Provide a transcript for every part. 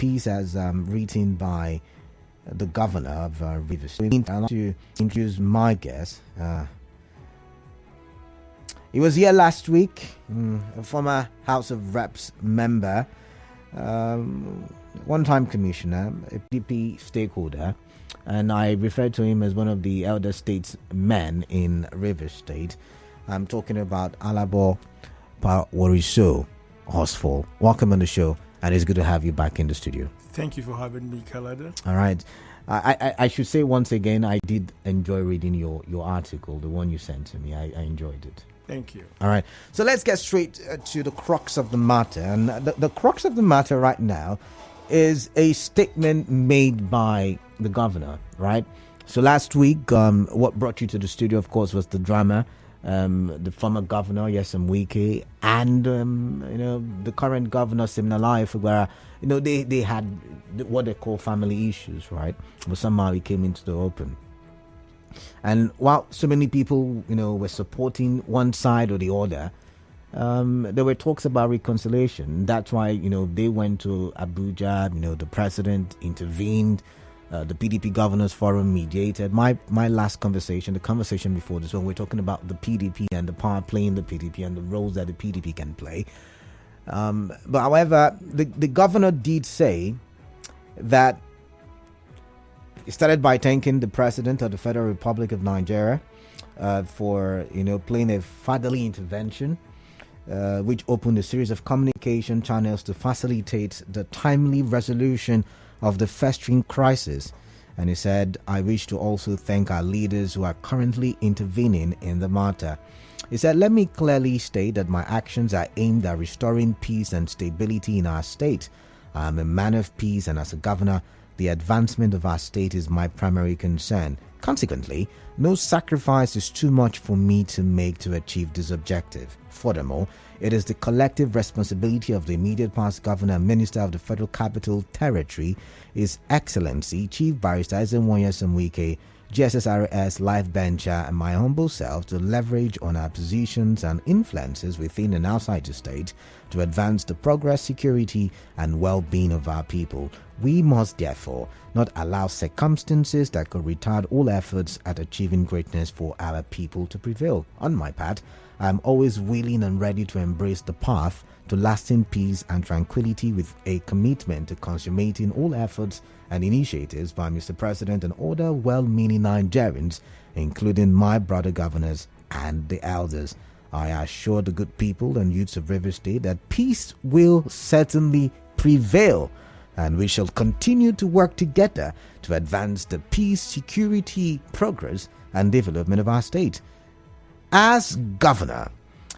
piece as written by the governor of Rivers. I'd like to introduce my guest. He was here last week, a former House of Reps member, one-time commissioner, a PDP stakeholder, and I refer to him as one of the elder statesmen in Rivers State. I'm talking about Alabo Paworiso, Horsfall. Welcome on the show, and it's good to have you back in the studio. Thank you for having me, Kalada. All right. I should say once again, I did enjoy reading your article, the one you sent to me. I enjoyed it. Thank you. All right. So let's get straight to the crux of the matter. And the crux of the matter right now is a statement made by the governor, right? So last week, what brought you to the studio, of course, was the drama. The former governor, Yesem Wike, and the current governor, Simnalai Fugara, they had what they call family issues, right? But somehow it came into the open. And while so many people, were supporting one side or the other, there were talks about reconciliation. That's why, they went to Abuja, the president intervened. The PDP Governors Forum mediated. My last conversation, the conversation before this, when we're talking about the PDP and the power play in the PDP and the roles that the PDP can play. But however, the governor did say that he started by thanking the President of the Federal Republic of Nigeria for playing a fatherly intervention, which opened a series of communication channels to facilitate the timely resolution of the festering crisis. And he said, I wish to also thank our leaders who are currently intervening in the matter. He said, let me clearly state that my actions are aimed at restoring peace and stability in our state. I am a man of peace, and as a governor, the advancement of our state is my primary concern. Consequently, no sacrifice is too much for me to make to achieve this objective. Furthermore, it is the collective responsibility of the immediate past governor and minister of the Federal Capital Territory, His Excellency Chief Barrister Ezenwonya Samwike, GSSRS Life Bencher, and my humble self to leverage on our positions and influences within and outside the state to advance the progress, security, and well-being of our people. We must therefore not allow circumstances that could retard all efforts at achieving greatness for our people to prevail. On my part, I am always willing and ready to embrace the path to lasting peace and tranquility with a commitment to consummating all efforts and initiatives by Mr. President and other well-meaning Nigerians, including my brother governors and the elders. I assure the good people and youths of Rivers State that peace will certainly prevail, and we shall continue to work together to advance the peace, security, progress, and development of our state. As governor,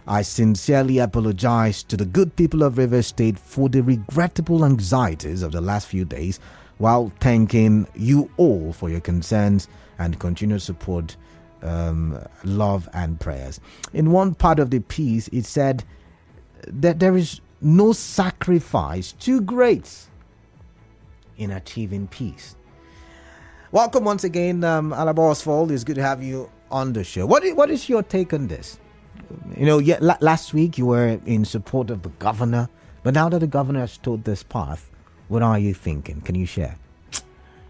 I sincerely apologize to the good people of Rivers State for the regrettable anxieties of the last few days, while thanking you all for your concerns and continued support, love and prayers. In one part of the piece, it said that there is no sacrifice too great in achieving peace. Welcome once again, Alabo Horsfall. It's good to have you on the show. What is your take on this? Last week you were in support of the governor, but now that the governor has told this path, what are you thinking? Can you share?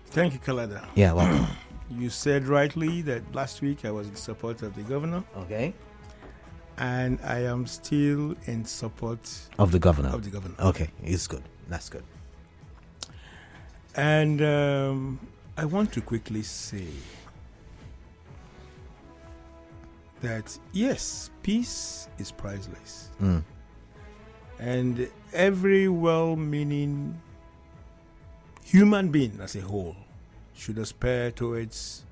Thank you, Kalada. Yeah, welcome. You said rightly that last week I was in support of the governor. Okay. And I am still in support of the governor. Okay, it's good. That's good. And I want to quickly say that yes, peace is priceless. And every well-meaning human being as a whole should aspire towards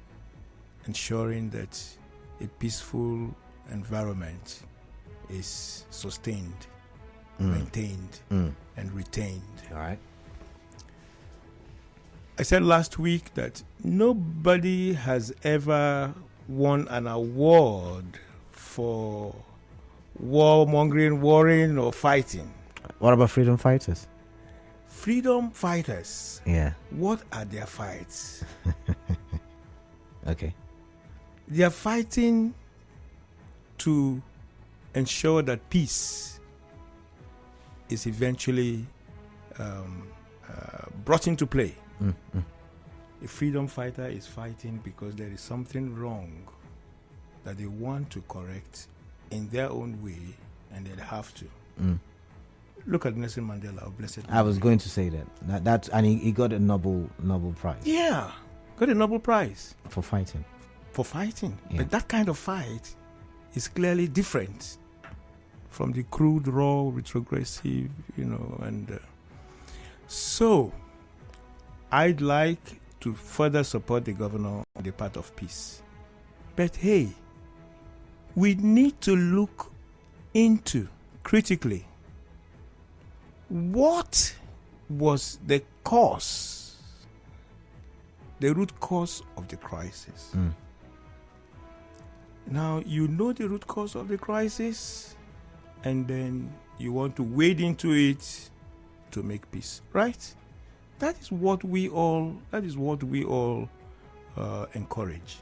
ensuring that a peaceful environment is sustained, maintained, and retained. All right. I said last week that nobody has ever won an award for warmongering, warring, or fighting. What about freedom fighters? Freedom fighters. Yeah. What are their fights? Okay. They are fighting to ensure that peace is eventually brought into play. A freedom fighter is fighting because there is something wrong that they want to correct in their own way, and they have to. Look at Nelson Mandela of Blessed I was going to say that. And he got a Nobel Prize. Yeah, got a Nobel Prize for fighting. Yeah. But that kind of fight is clearly different from the crude, raw, retrogressive, and so I'd like to further support the governor on the path of peace. But hey, we need to look into critically what was the root cause of the crisis. Now, you know the root cause of the crisis, and then you want to wade into it to make peace, right? That is what we all encourage.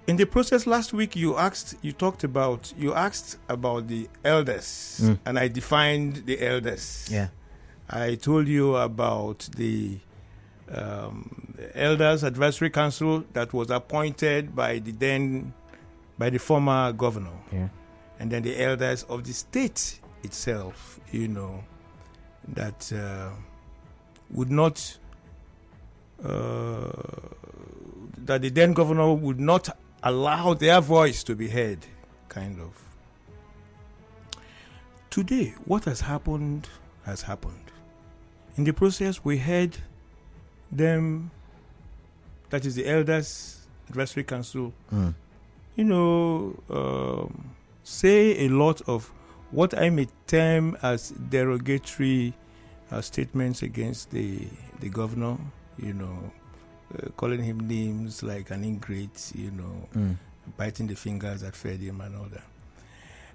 In the process last week, you asked about the elders, and I defined the elders. Yeah, I told you about the Elders Advisory Council that was appointed by the former governor, and then the elders of the state itself, that would not, that the then governor would not allow their voice to be heard, kind of. Today, what has happened has happened. In the process, we heard them, that is the Elders Advisory Council, say a lot of what I may term as derogatory statements against the governor, calling him names like an ingrate, biting the fingers that fed him and all that.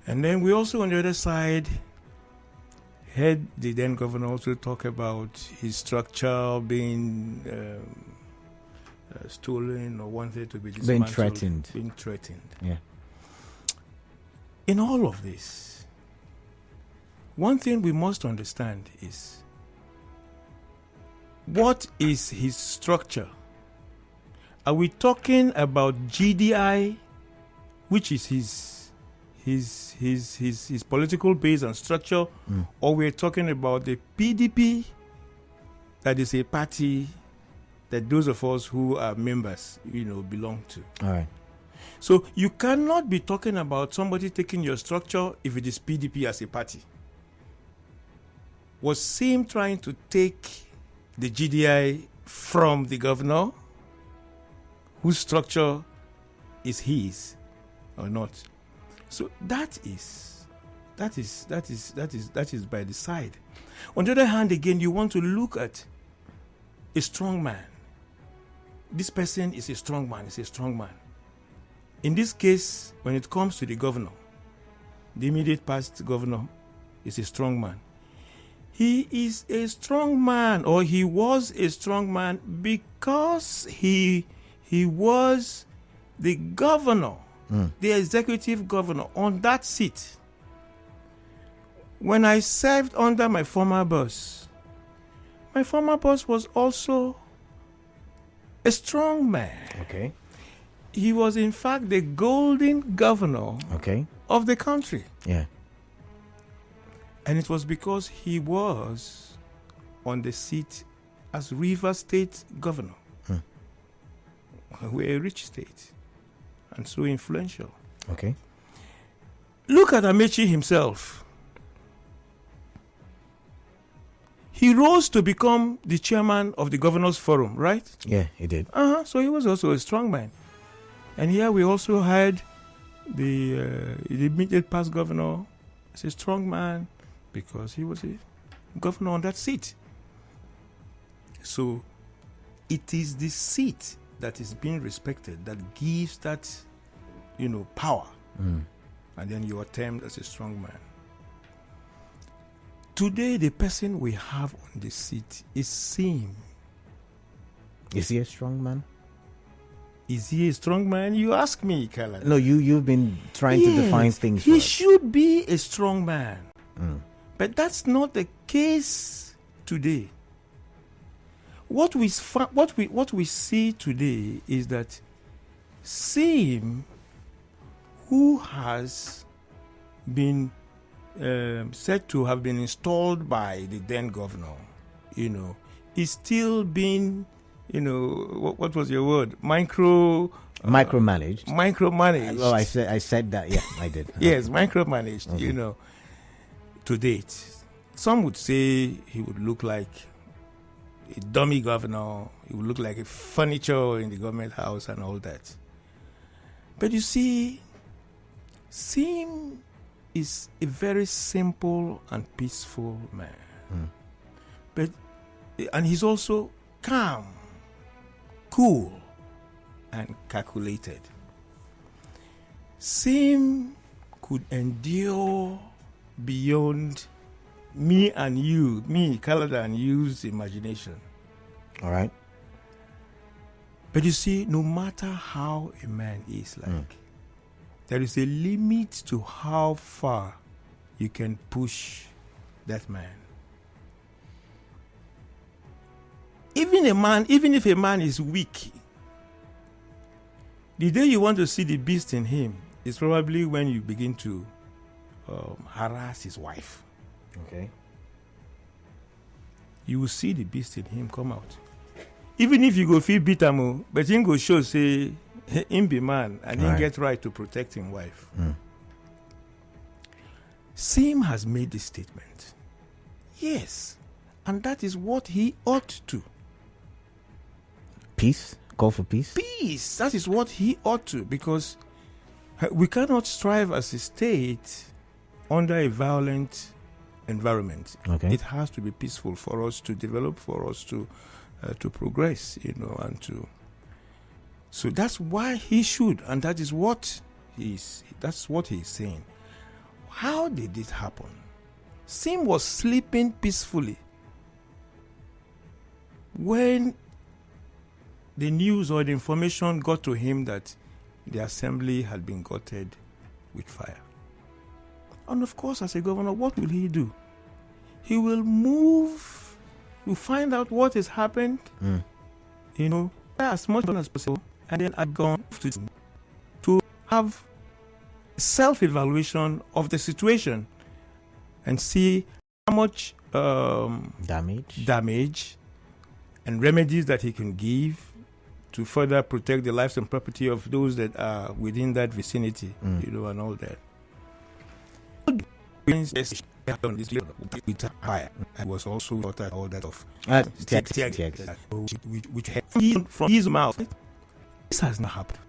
And then we also, on the other side, heard the then governor also talk about his structure being stolen or wanted to be dismantled. Being threatened. Yeah. In all of this, one thing we must understand is, what is his structure? Are we talking about GDI, which is his political base and structure, or we're talking about the PDP, that is a party that those of us who are members, belong to? All right. So you cannot be talking about somebody taking your structure if it is PDP as a party. Was Sim trying to take the GDI from the governor, whose structure is his or not? So that is by the side. On the other hand, again, you want to look at a strong man. This person is a strong man. Is a strong man. In this case, when it comes to the governor, the immediate past governor is a strong man. He is a strong man, or he was a strong man, because he was the governor, the executive governor on that seat. When I served under my former boss was also a strong man. Okay. He was, in fact, the golden governor of the country. Yeah. And it was because he was on the seat as Rivers State governor. We're a rich state and so influential. Okay. Look at Amechi himself. He rose to become the chairman of the Governors Forum, right? Yeah, he did. So he was also a strong man. And here we also had the immediate past governor as a strong man, because he was a governor on that seat. So it is the seat that is being respected that gives that, power. And then you are termed as a strong man. Today, the person we have on the seat is Sim. Is he a strong man? Is he a strong man? You ask me, Kala. No, you've been trying to define things for He us. should be a strong man. But that's not the case today, what we see today is that Sim, who has been said to have been installed by the then governor, is still being, what was your word? Micromanaged. Micromanaged. Oh, I said that. Yeah, I did. Yes, micromanaged, to date. Some would say he would look like a dummy governor. He would look like a furniture in the government house and all that. But you see, Sim is a very simple and peaceful man. And he's also calm, cool, and calculated. Sim could endure beyond me, Kalada, and you's imagination. All right. But you see, no matter how a man is there is a limit to how far you can push that man. Even if a man is weak, the day you want to see the beast in him is probably when you begin to harass his wife. Okay. You will see the beast in him come out. Even if you go feel bitter, but him go show say him be man and him get right to protect his wife. Sim has made this statement. Yes, and that is what he ought to. Peace? Call for peace? Peace. That is what he ought to, because we cannot strive as a state under a violent environment. Okay. It has to be peaceful for us to develop, for us to progress, and to. So that's why he should, and that is what that's what he's saying. How did it happen? Sim was sleeping peacefully when the news or the information got to him that the assembly had been gutted with fire. And of course, as a governor, what will he do? He will move to find out what has happened, as much as possible, and then I've gone to have self-evaluation of the situation and see how much damage and remedies that he can give to further protect the lives and property of those that are within that vicinity, and all that. I was also all that of which from his mouth. This has not happened.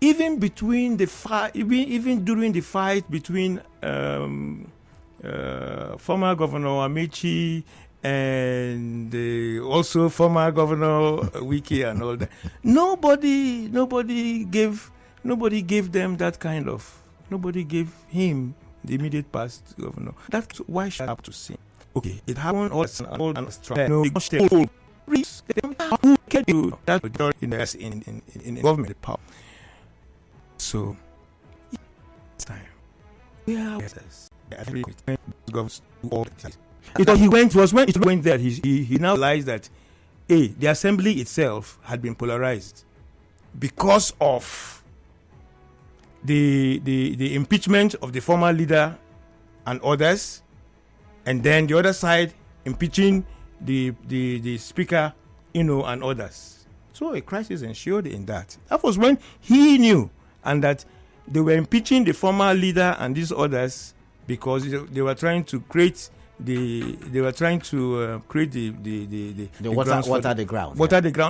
Even between the fight, even during the fight between former Governor Amechi and also former Governor Wiki and all that, nobody gave them that kind of. Nobody gave him the immediate past governor. That's why should I have to see. Okay, it happened all and strong. No, who can do that in government power? So it's time. Yeah, every government all because he went there. He now realized that the assembly itself had been polarized because of the impeachment of the former leader and others, and then the other side impeaching the speaker, and others. So a crisis ensued in that. That was when he knew, and that they were impeaching the former leader and these others because they were trying to create the water the ground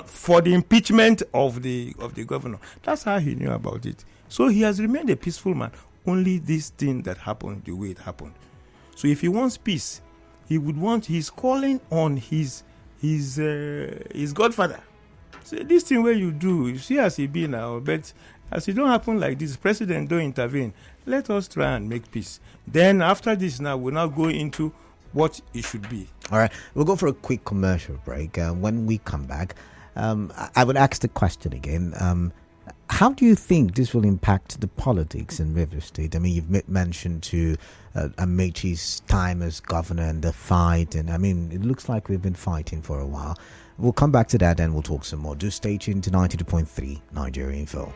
for the impeachment of the governor. That's how he knew about it. So he has remained a peaceful man. Only this thing that happened the way it happened. So if he wants peace, he's calling on his godfather. So this thing where you do, you see as he be now, but as it don't happen like this, president don't intervene. Let us try and make peace. Then after this now, we'll now go into what it should be. All right, we'll go for a quick commercial break. When we come back, I would ask the question again. How do you think this will impact the politics in River State? I mean, you've mentioned to Amechi's time as governor and the fight, and I mean, it looks like we've been fighting for a while. We'll come back to that and we'll talk some more. Do stay tuned to 92.3 Nigeria Info.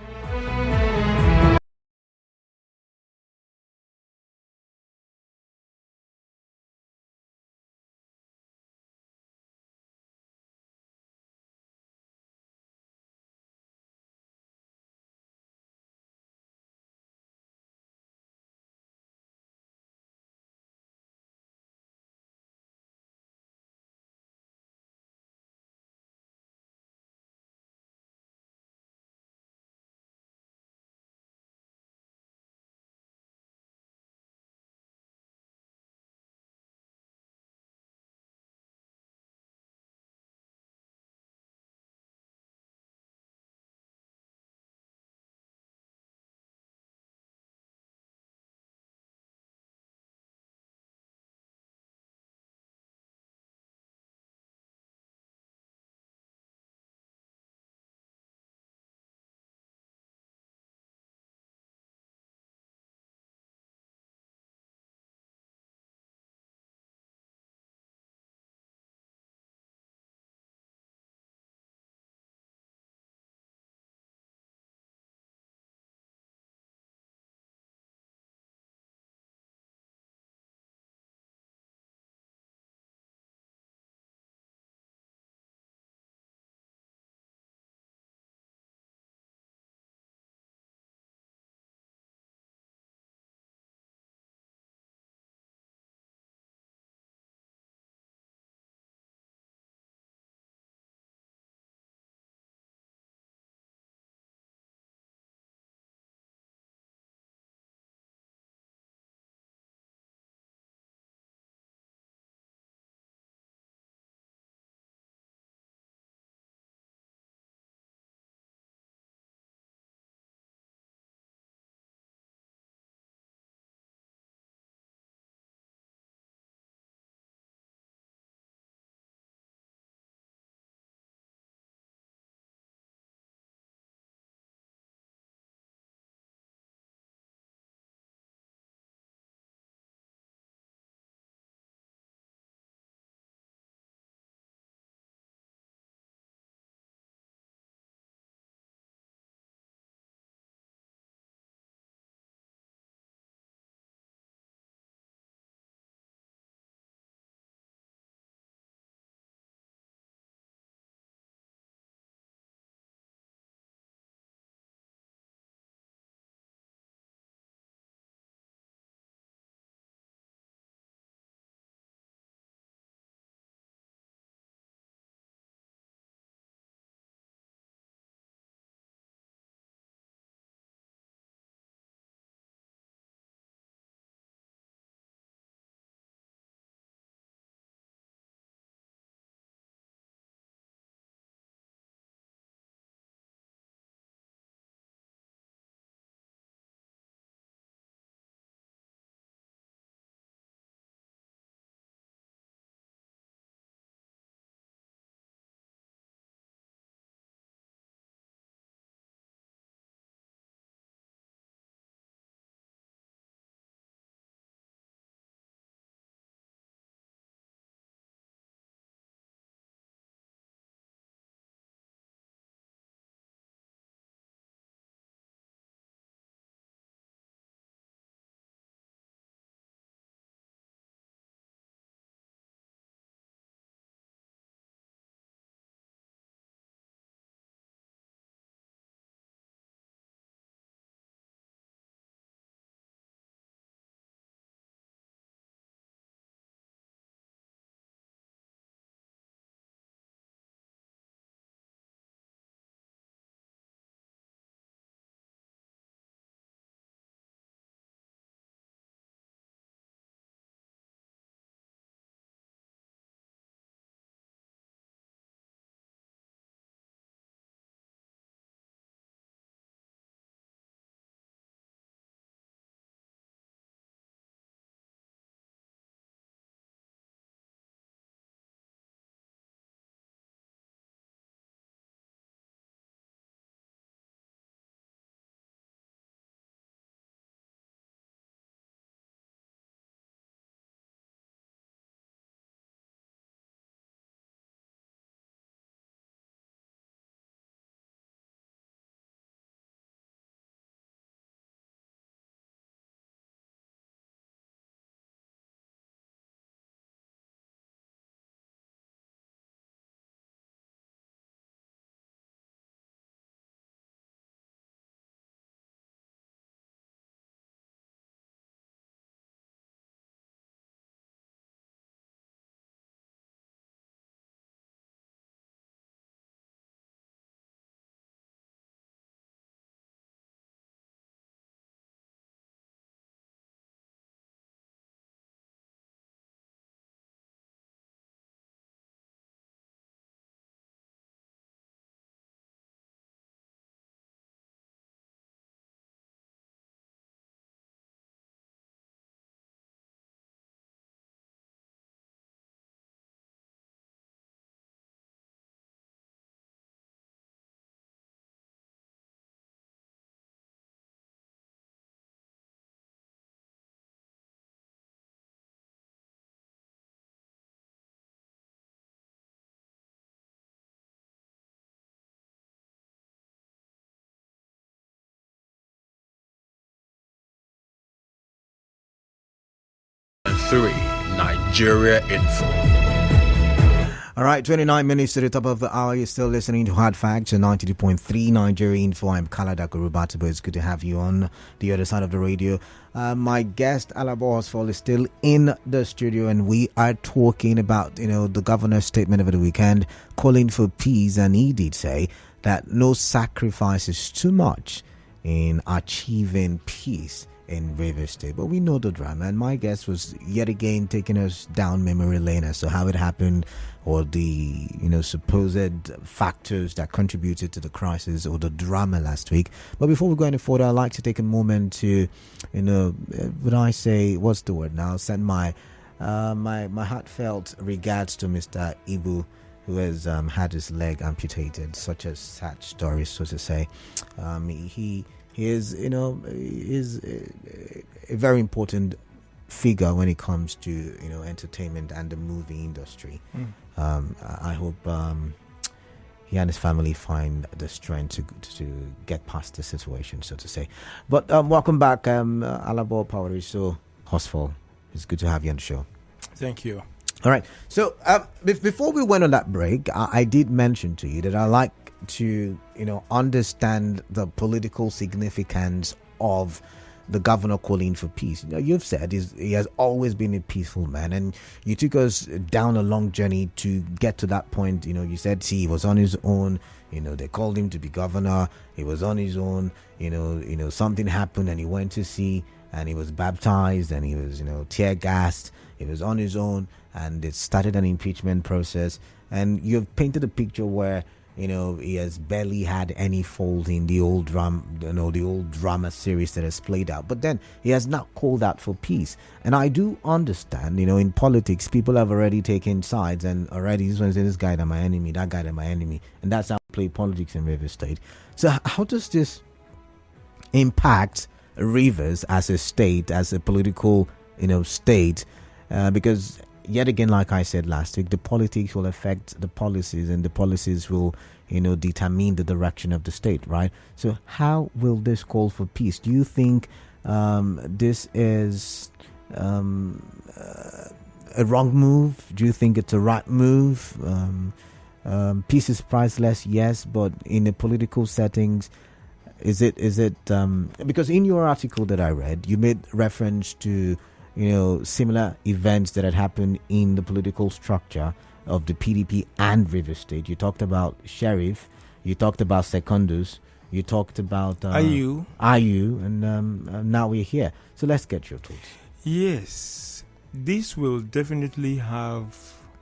90.3 Nigeria Info. All right, 29 minutes to the top of the hour. You're still listening to Hard Facts on 92.3 Nigeria Info. I'm Kalada Kurubatibo. It's good to have you on the other side of the radio. My guest, Alabo Horsfall, is still in the studio, and we are talking about, the governor's statement over the weekend calling for peace. And he did say that no sacrifice is too much in achieving peace in Rivers State. But we know the drama, and my guest was yet again taking us down memory lane as to how it happened, or the supposed factors that contributed to the crisis or the drama last week. But before we go any further, I'd like to take a moment to would I say, what's the word now, send my my heartfelt regards to Mr. Ibu, who has had his leg amputated. Such a sad story, so to say. He is is a very important figure when it comes to entertainment and the movie industry. I hope he and his family find the strength to get past the situation, so to say. But welcome back, Alabo, Paworiso, Horsfall. It's good to have you on the show. Thank you. All right. So before we went on that break, I did mention to you that I like to understand the political significance of the governor calling for peace. You've said he has always been a peaceful man, and you took us down a long journey to get to that point. You said he was on his own. They called him to be governor. He was on his own. Something happened, and he went to sea, and he was baptized, and he was tear gassed. He was on his own, and it started an impeachment process. And you've painted a picture where he has barely had any fault in the old drama series that has played out. But then he has now called out for peace. And I do understand, in politics, people have already taken sides, and already this one says, this guy is my enemy, that guy is my enemy. And that's how we play politics in Rivers State. So how does this impact Rivers as a state, as a political, state? Because yet again, like I said last week, the politics will affect the policies, and the policies will, determine the direction of the state, right? So how will this call for peace? Do you think this is a wrong move? Do you think it's a right move? Peace is priceless, yes, but in the political settings, is it because in your article that I read, you made reference to similar events that had happened in the political structure of the PDP and Rivers State. You talked about Sheriff, you talked about Secondus, you talked about IU, and now we're here. So let's get your thoughts. Yes, this will definitely have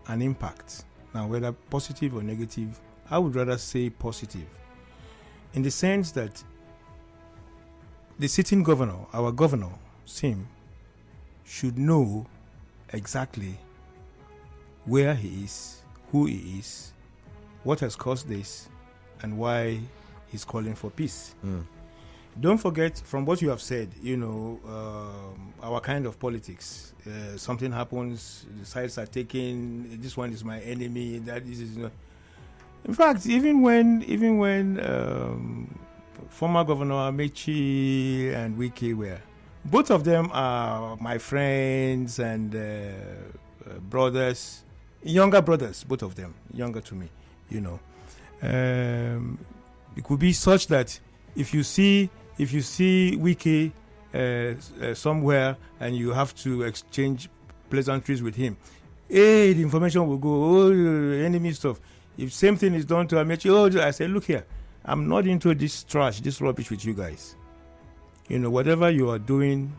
an impact. Now, whether positive or negative, I would rather say positive, in the sense that the sitting governor, our governor, Sim, should know exactly where he is, who he is, what has caused this, and why he's calling for peace. Don't forget, from what you have said, our kind of politics. Something happens, the sides are taken. This one is my enemy. That is In fact, even when former Governor Amechi and Wike were, both of them are my friends and brothers, younger brothers, both of them, younger to me, It could be such that if you see Wike somewhere and you have to exchange pleasantries with him, the information will go, enemy stuff. If same thing is done to Amechi, I say, look here, I'm not into this trash, this rubbish with you guys. Whatever you are doing,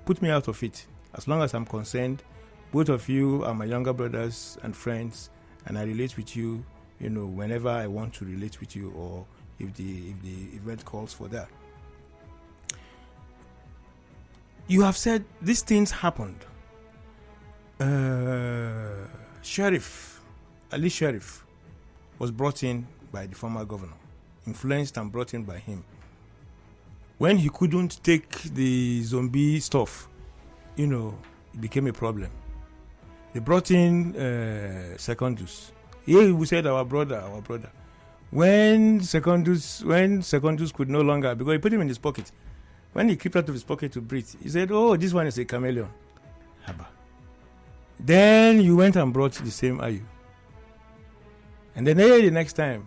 put me out of it. As long as I'm concerned, both of you are my younger brothers and friends, and I relate with you, whenever I want to relate with you, or if the event calls for that. You have said these things happened. Ali Sheriff was brought in by the former governor, influenced and brought in by him. When he couldn't take the zombie stuff, it became a problem. They brought in Secondus. We said our brother. When Secondus could no longer, because he put him in his pocket. When he crept out of his pocket to breathe, he said, this one is a chameleon. Haba. Then you went and brought the same Ayu. And then the next time,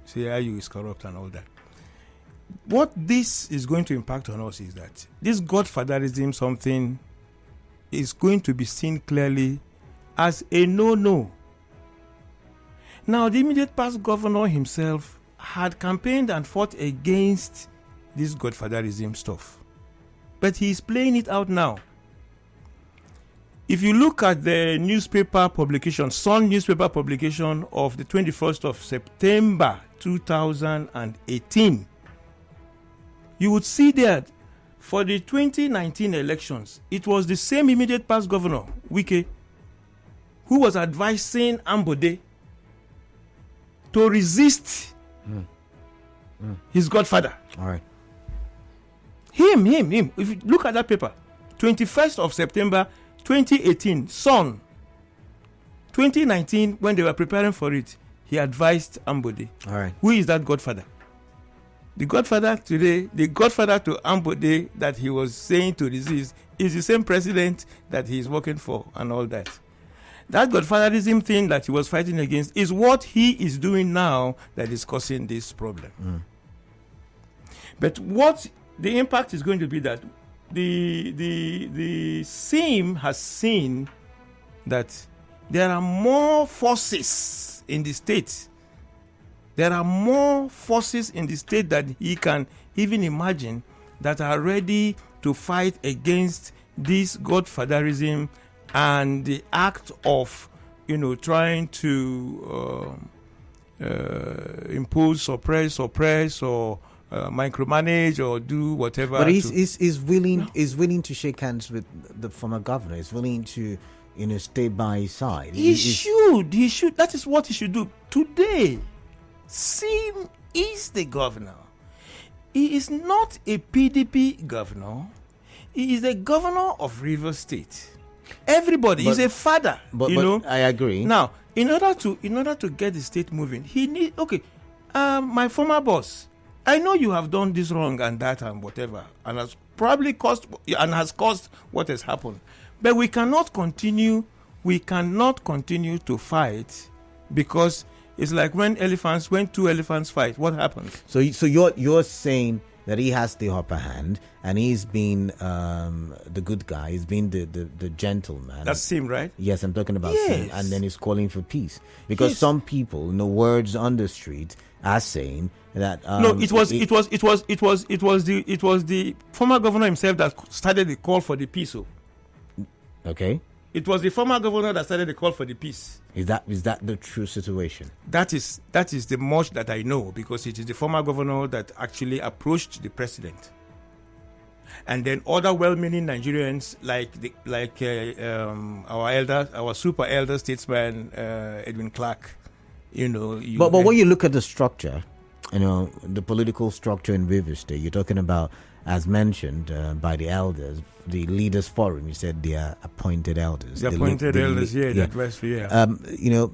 say Ayu is corrupt and all that. What this is going to impact on us is that this godfatherism something is going to be seen clearly as a no-no. Now, the immediate past governor himself had campaigned and fought against this godfatherism stuff. But he is playing it out now. If you look at the newspaper publication, Sun newspaper publication of the 21st of September 2018, you would see that for the 2019 elections, it was the same immediate past governor, Wike, who was advising Ambode to resist his godfather. All right. Him. If you look at that paper, 21st of September 2018, Sun. 2019, when they were preparing for it, he advised Ambode. All right. Who is that godfather? The godfather today, the godfather to Ambode that he was saying to resist is the same president that he is working for and all that. That godfatherism thing that he was fighting against is what he is doing now that is causing this problem. But what the impact is going to be that the SIM has seen that there are more forces in the state. There are more forces in the state that he can even imagine that are ready to fight against this godfatherism and the act of, trying to impose, suppress, or micromanage or do whatever. But he's willing to shake hands with the former governor. He's willing to, stay by his side. He should. That is what he should do today. Sim is the governor. He is not a PDP governor. He is the governor of Rivers State. Everybody is a father. But I agree. Now, in order to get the state moving, he need my former boss. I know you have done this wrong and that and whatever, and has probably caused what has happened. But we cannot continue to fight, because it's like when two elephants fight, what happens? So you're saying that he has the upper hand and he's been the good guy, he's been the gentleman. That's Sim, right? Yes, I'm talking about Yes. Sim, and then he's calling for peace, because Yes. some people, words on the street are saying that No, it was the former governor himself that started the call for the peace. Okay, It was the former governor that started the call for the peace. is that the true situation? That is the much that I know, because it is the former governor that actually approached the president, and then other well-meaning Nigerians like our super elder statesman Edwin Clark. But when you look at the structure, the political structure in Rivers State, you're talking about, as mentioned by the elders, the leaders forum. You said they are appointed elders. The appointed elders, yeah. the advice, yeah.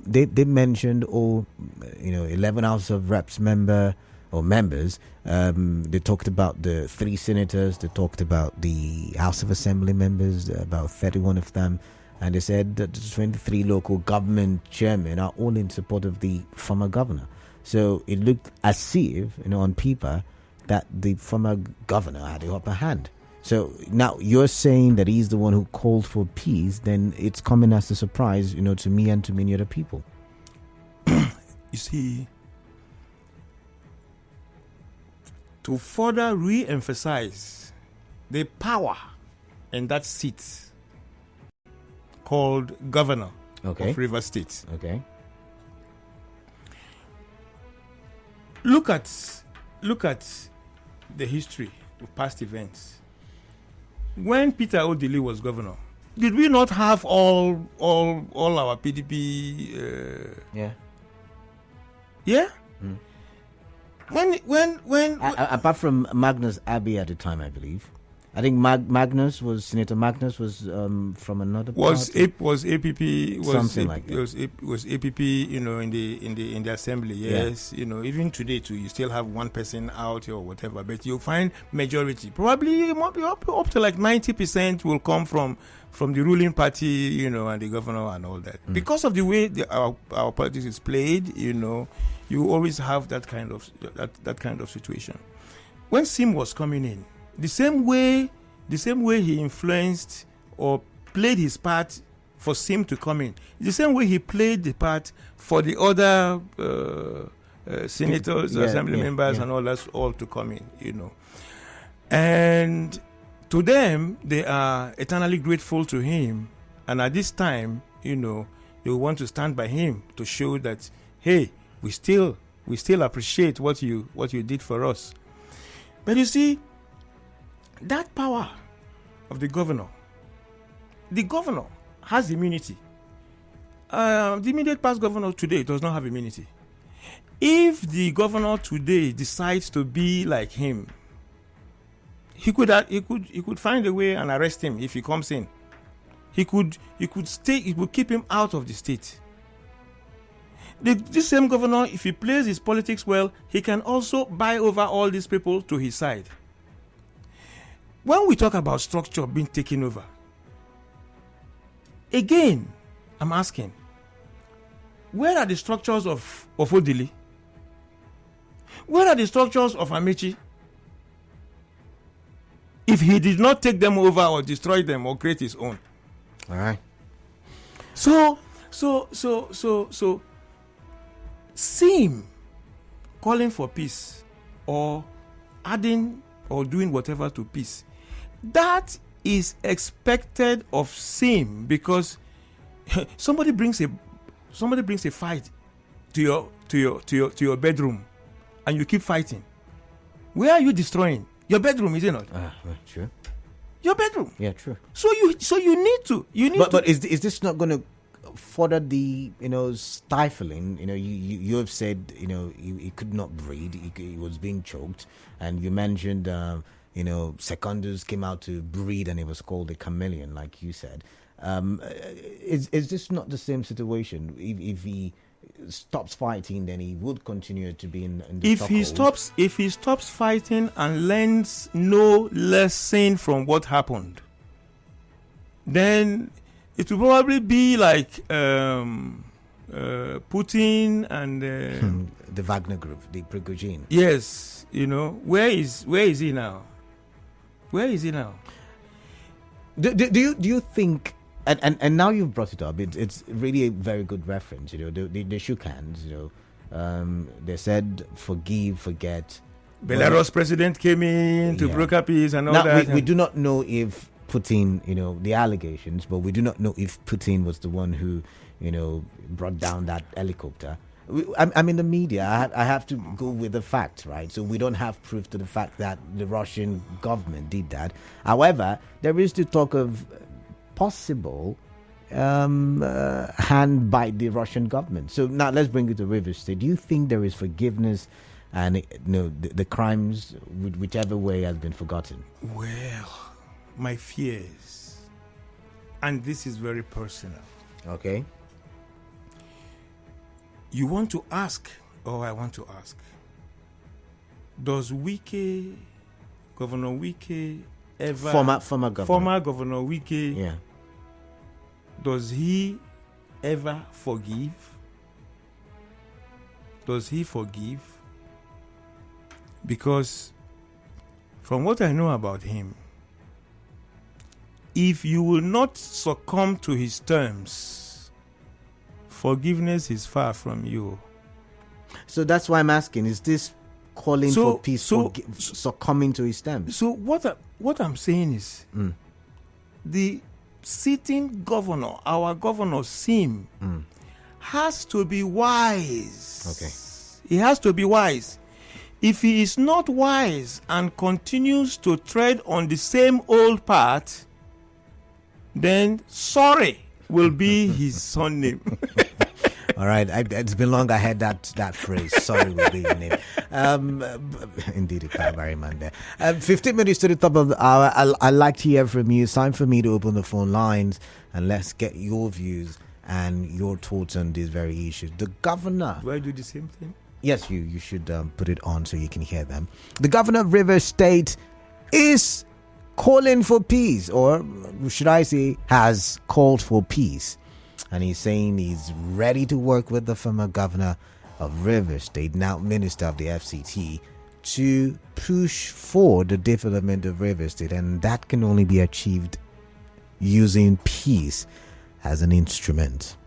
They mentioned 11 House of Reps members. They talked about the 3 senators. They talked about the House of Assembly members, about 31 of them. And they said that the 23 local government chairmen are all in support of the former governor. So it looked as if, on paper, that the former governor had the upper hand. So now you're saying that he's the one who called for peace, then it's coming as a surprise, to me and to many other people. You see, to further re-emphasize the power in that seat called governor of Rivers State. Okay. Look at the history of past events. When Peter Odili was governor, did we not have all our PDP? Yeah. Yeah. When apart from Magnus Abbey at the time, I believe. I think Senator Magnus was from another party. Was APP was Something like that. was APP, in the assembly. Yes, even today too, you still have one person out or whatever, but you find majority. Probably it might be up to like 90% will come from the ruling party, and the governor and all that. Because of the way our politics is played, you always have that kind of situation. When Sim was coming in, the same way he influenced or played his part for Sim to come in, the same way he played the part for the other senators, assembly members, and all that, all to come in, And to them, they are eternally grateful to him, and at this time, they want to stand by him to show that, hey, we still appreciate what you did for us. But you see, that power of the governor has immunity. The immediate past governor today does not have immunity. If the governor today decides to be like him, he could find a way and arrest him if he comes in. He could keep him out of the state. This same governor, if he plays his politics well, he can also buy over all these people to his side. When we talk about structure being taken over, again, I'm asking, where are the structures of Odili? Where are the structures of Amechi? If he did not take them over or destroy them or create his own. All right. So, Sim calling for peace or adding or doing whatever to peace, that is expected of Sim, because somebody brings a fight to your bedroom and you keep fighting. Where are you destroying? Your bedroom, is it not? True. Your bedroom. Yeah, true. So you need to. But is this not going to further the stifling? You have said he could not breathe. He was being choked, and you mentioned Secondus came out to breathe, and it was called a chameleon, like you said. Is this not the same situation? If he stops fighting, then he would continue to be in the If he stops fighting and learns no lesson from what happened, then it will probably be like Putin and the Wagner Group, the Prigozhin. Yes, where is he now? Where is he now? Do you think? And now you've brought it up. It's really a very good reference. They shook hands. They said forgive, forget. Belarus president came in to broker peace and all now, that. We do not know if Putin, the allegations, but we do not know if Putin was the one who, brought down that helicopter. I'm in the media. I have to go with the facts, right? So we don't have proof to the fact that the Russian government did that. However, there is the talk of possible hand by the Russian government. So now let's bring it to Rivers State. Do you think there is forgiveness and the crimes, whichever way, has been forgotten? Well, my fears, and this is very personal. Okay. You want to ask, or I want to ask, does Governor Wike ever... Former governor. Former Governor Wike, yeah. Does he ever forgive? Does he forgive? Because from what I know about him, if you will not succumb to his terms, forgiveness is far from you. So that's why I'm asking, is this calling for peace, succumbing to his terms? So what I'm saying is, the sitting governor, our governor Sim, has to be wise. Okay. He has to be wise. If he is not wise and continues to tread on the same old path, then sorry will be his surname. All right, it's been long I had that phrase. Sorry, will be your name. Indeed, it can't vary, man. There. 15 minutes to the top of the hour. I'd like to hear from you. It's time for me to open the phone lines and let's get your views and your thoughts on these very issues. The governor. Do I do the same thing? Yes, you should put it on so you can hear them. The governor of Rivers State is calling for peace, or should I say, has called for peace. And he's saying he's ready to work with the former governor of Rivers State, now Minister of the FCT, to push for the development of Rivers State. And that can only be achieved using peace as an instrument.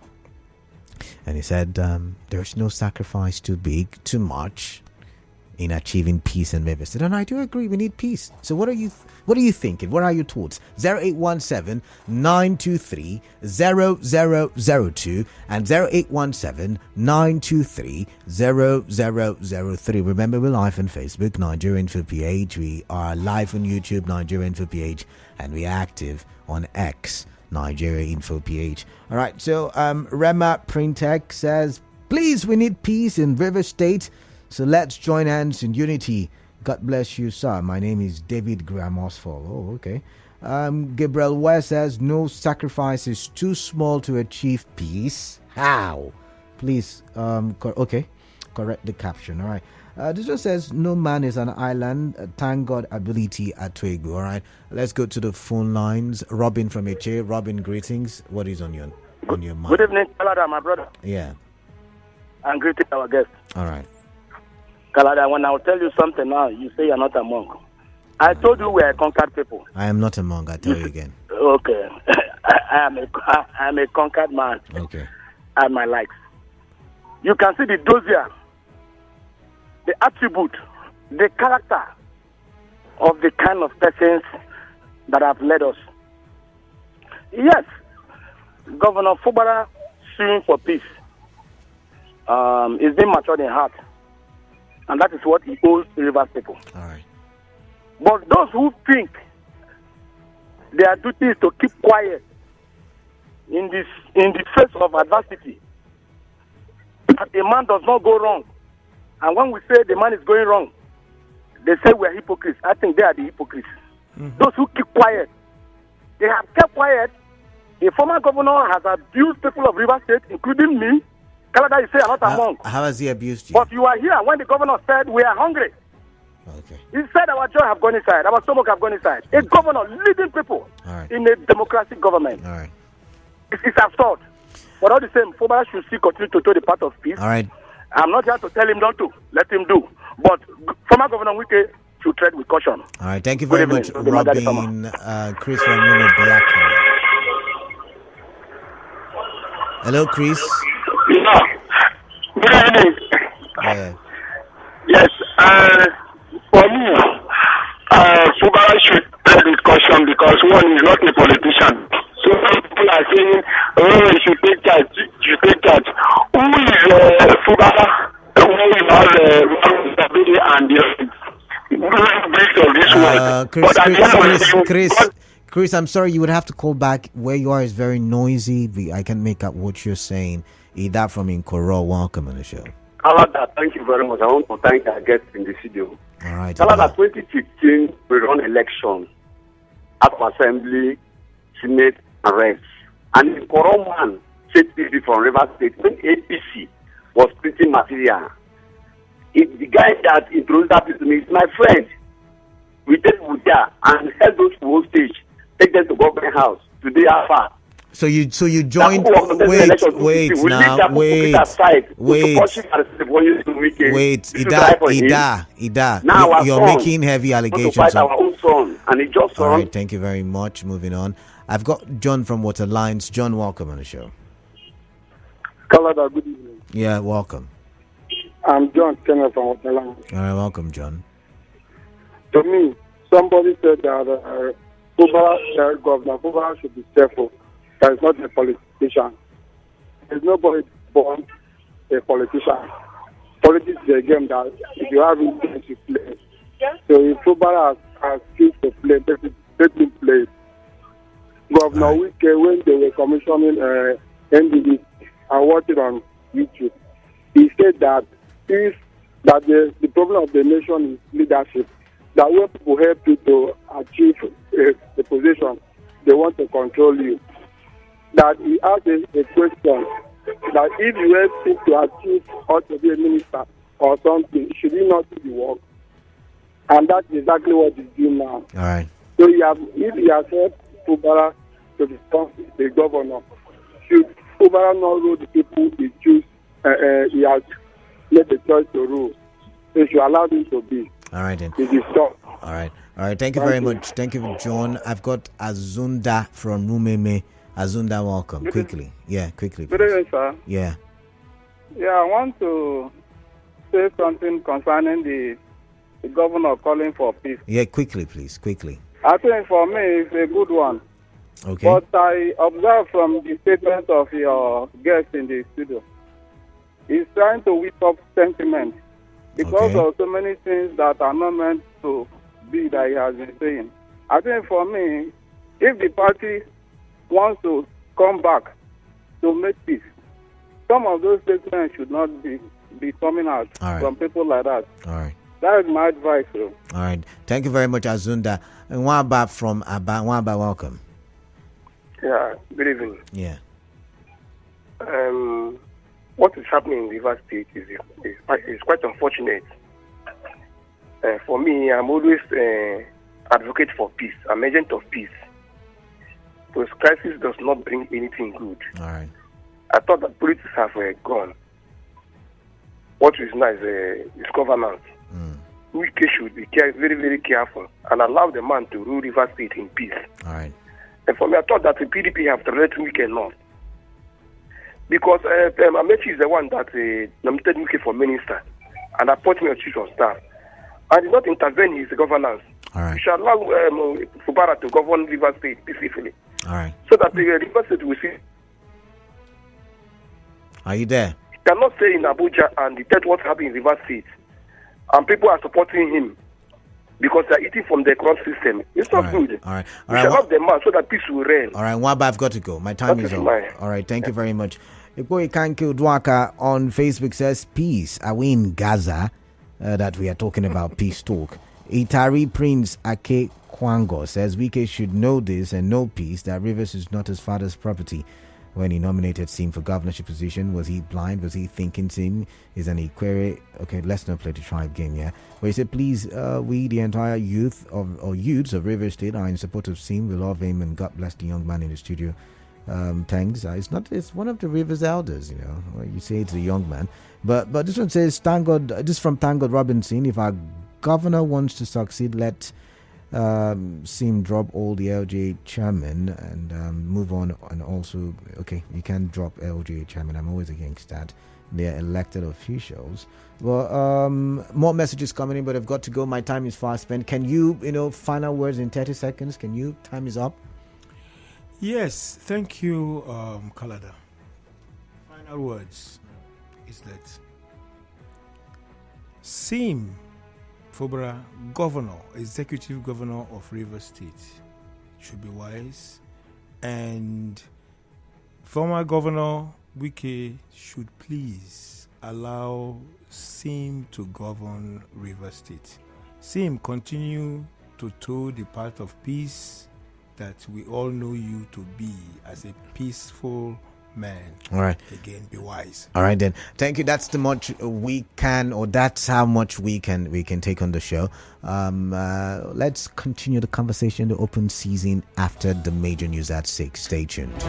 And he said there's no sacrifice too big, too much in achieving peace in Rivers State. And I do agree, we need peace. So what are you thinking? What are your thoughts? 0817-923-0002 and 0817-923-0003. Remember, we're live on Facebook, Nigeria Info PH. We are live on YouTube, Nigeria Info PH, and we're active on X, Nigeria Info PH. All right, so Rema Printech says, please, we need peace in Rivers State. So let's join hands in unity. God bless you, sir. My name is David Graham Horsfall. Oh, okay. Gabriel West says, no sacrifice is too small to achieve peace. How? Please, correct the caption. All right. This one says, no man is an island. Thank God ability at Twegu. All right. Let's go to the phone lines. Robin from HA. Robin, greetings. What is on your mind? Good evening, Kalada, my brother. Yeah. And greeting our guest. All right. Kalada, when I'll tell you something now, you say you're not a monk. I told you we're conquered people. I am not a monk, I tell you again. Okay. I am a conquered man. Okay. I have my likes. You can see the dossier, the attribute, the character of the kind of persons that have led us. Yes, Governor Fubara suing for peace is being matured in heart. And that is what he owes the Rivers people. All right. But those who think their duty is to keep quiet in the face of adversity, that a man does not go wrong. And when we say the man is going wrong, they say we are hypocrites. I think they are the hypocrites. Mm-hmm. Those who keep quiet, they have kept quiet. The former governor has abused people of Rivers State, including me. Canada, you say I'm not a monk. How has he abused you? But you are here when the governor said we are hungry. Okay. He said our joy have gone inside, our stomach have gone inside. A governor leading people in a democratic government. All right. It's absurd. But all the same, Fubara should still continue to do the part of peace. All right. I'm not here to tell him not to. Let him do. But former Governor Wike should tread with caution. All right. Thank you very much, Robin. Chris from Black. Hello, Chris. Yeah. Good evening. Yeah. Yes. For me, Fubara should tread with caution because one is not a politician. So some people are saying, oh, you should take charge. You should take charge. Who is Fubara? Who is all responsibility and the Chris, I'm sorry, you would have to call back. Where you are is very noisy. I can't make out what you're saying. Ida from Inkoro, welcome on the show. Alada, thank you very much. I want to thank our guests in the studio. All right. Alada, 2015, we run election at Assembly, Senate, and Reps. And in Koroman, State TV from River State, when APC was printing material, the guy that introduced that to me is my friend. We take Buddha and help those who stage, take them to government house. Today, Alpha. So you joined. Wait, Ida. Now you're making heavy allegations. Our own son, and it just all right. Thank you very much. Moving on. I've got John from Waterlines. John, welcome on the show. Kalada, good evening. Yeah, welcome. I'm John Kenner from Waterlines. All right, welcome, John. To me, somebody said that Governor Fubara should be careful. That is not a politician. There's nobody born a politician. Politics is a game that if you have it, you play. So if Fubara has skills to play, let him play. Governor Wike, when they were commissioning NDD, I watched it on YouTube. He said that the problem of the nation is leadership. That when people help you to achieve the position, they want to control you. That he asked a question that if you help him to achieve or to be a minister or something, should he not do the work? And that's exactly what he's doing now. All right. So if he has helped Fubara to become the governor, should Fubara not rule the people he choose? He has made the choice to rule. They should allow him to be. All right then. It is stop. All right. Thank you very much. Thank you, John. I've got Azunda from Rumeme. Azunda, welcome. Quickly. Yeah, quickly. Good evening, sir. Yeah. Yeah, I want to say something concerning the governor calling for peace. Yeah, quickly, please. Quickly. I think for me it's a good one. Okay. But I observe from the statement of your guest in the studio, he's trying to whip up sentiment because of so many things that are not meant to be that he has been saying. I think for me, if the party wants to come back to make peace, some of those statements should not be coming out from people like that. All right. That is my advice, sir. All right. Thank you very much, Azunda. And Wamba from Wamba, welcome. Yeah, good evening. Yeah. What is happening in Rivers State is quite unfortunate. For me, I'm always advocate for peace. I'm agent of peace. Because crisis does not bring anything good. All right. I thought that politics have gone. What is nice is governance. We should be very, very careful and allow the man to rule Rivers State in peace. All right. And for me, I thought that the PDP have let Wike enough. Because Amechi is the one that nominated Wike for minister and appointed me as chief of staff. I did not intervene in his governance. All right. We shall allow Fubara to govern Rivers State peacefully. All right. So that the Rivers State will see. Are you there? He cannot stay in Abuja and detect what's happening in Rivers State. And people are supporting him because they're eating from the crop system. It's not good. All right. We shall have the man so that peace will reign. All right, Wamba, I've got to go. My time is up. All right, thank you very much. Ikboyi Kanki Udwaka on Facebook says, peace. Are we in Gaza? That we are talking about peace talk. Itari Prince Ake Kwango says, Wike should know this and know peace, that Rivers is not his father's property. When he nominated Sim for governorship position, was he blind? Was he thinking Sim is an equerry? Okay, let's not play the tribe game, yeah. Where he said, please, we, the entire youths of River State, are in support of Sim. We love him and God bless the young man in the studio. Thanks. It's one of the Rivers elders, you know. Well, you say it's a young man. But this one says, thank God, this is from Thank God Robinson. If our governor wants to succeed, let Sim drop all the LGA chairman and move on. And also, okay, you can't drop LGA chairman. I'm always against that. They are elected officials. Well, more messages coming in, but I've got to go. My time is fast spent. Can you, final words in 30 seconds? Can you? Time is up. Yes, thank you, Kalada. Final words is that Sim Fubara, executive governor of Rivers State, should be wise, and former governor Wike should please allow Sim to govern Rivers State. Sim, continue to toe the path of peace that we all know you to be as a peaceful man. All right. Again, be wise. All right then. Thank you. That's the much we can, or that's how much we can take on the show. Let's continue the conversation, the open season after the major news at 6. Stay tuned.